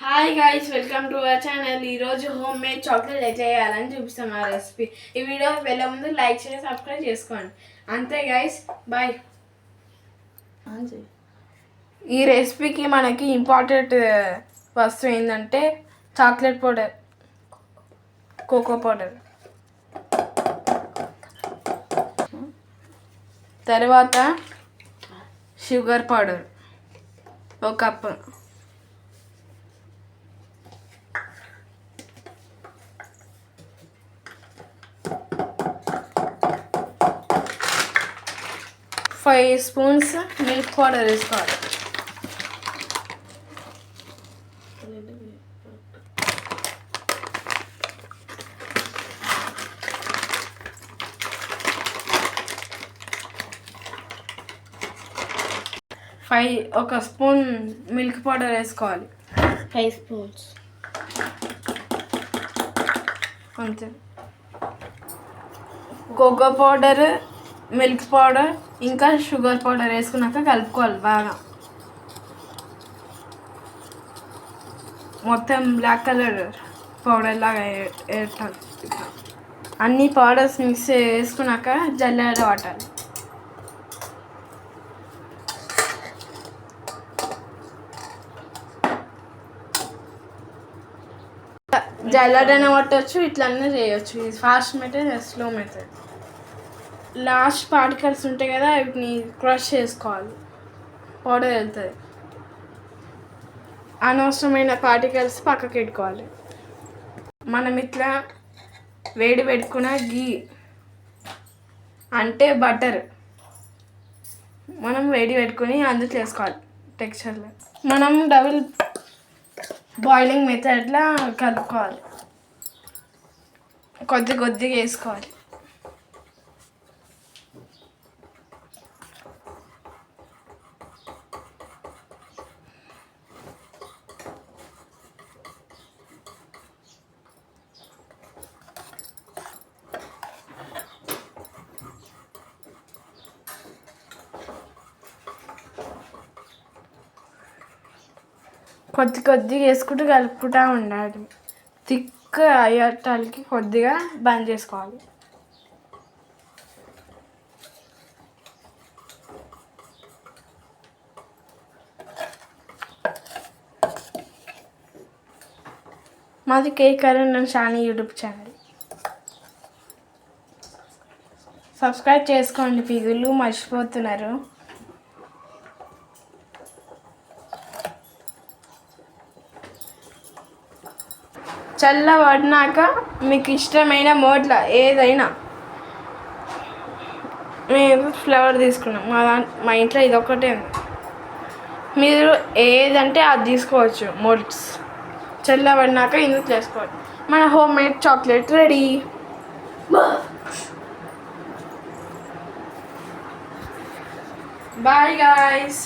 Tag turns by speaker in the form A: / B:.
A: Hi guys, welcome to our channel. ఈరోజు home made chocolate ఎట్లా చేయాలని చూపిస్తాం ఆ రెసిపీ. ఈ వీడియోకి వెళ్ళే ముందు లైక్ చేసి సబ్స్క్రైబ్ చేసుకోండి. అంతే గైస్, బాయ్. ఈ రెసిపీకి మనకి ఇంపార్టెంట్ వస్తువు ఏంటంటే చాక్లెట్ పౌడర్, కోకో పౌడర్, తర్వాత షుగర్ పౌడర్ ఒక కప్పు, 5 స్పూన్స్ మిల్క్ పౌడర్ వేసుకోవాలి. ఒక స్పూన్ మిల్క్ పౌడర్ వేసుకోవాలి.
B: 5 స్పూన్స్
A: అంతే. కోకో పౌడర్, మిల్క్ పౌడర్ ఇంకా షుగర్ పౌడర్ వేసుకున్నాక కలుపుకోవాలి బాగా. మొత్తం బ్లాక్ కలర్ పౌడర్ లాగా వేయాలి. అన్ని పౌడర్స్ మిక్స్ వేసుకున్నాక జల్లెడ పట్టాలి. జల్లెడనే పట్టవచ్చు, ఇట్లనే చేయొచ్చు. ఇది fast method, slow method. Last particles ఉంటాయి కదా, వీటిని క్రష్ చేసుకోవాలి, పౌడర్ వెళ్తుంది. అనవసరమైన పార్టికల్స్ పక్కకి పెట్టుకోవాలి. మనం ఇట్లా వేడి పెట్టుకున్న గీ అంటే బటర్ మనం వేడి పెట్టుకుని అందులో వేసుకోవాలి. టెక్స్చర్లో మనం డబుల్ బాయిలింగ్ మెథడ్లా కలుపుకోవాలి. కొద్దిగా వేసుకోవాలి. కొద్దిగా వేసుకుంటూ కలుపుకుంటూ ఉండాలి. థిక్ అయ్యేటానికి కొద్దిగా బంద్ చేసుకోవాలి. మాది కేక్ అరుణ్ షాని యూట్యూబ్ ఛానల్. సబ్స్క్రైబ్ చేసుకోండి, పిగులు మర్చిపోతున్నారు. చల్లబడినాక మీకు ఇష్టమైన మోడ్ల ఏదైనా, మేము ఫ్లేవర్ తీసుకున్నాం. మా ఇంట్లో ఇది ఒకటే ఉంది. మీరు ఏదంటే అది తీసుకోవచ్చు. మోడ్స్ చల్లబడినాక ఇందులో చేసుకోవాలి. మన home made chocolate ready. Bye guys.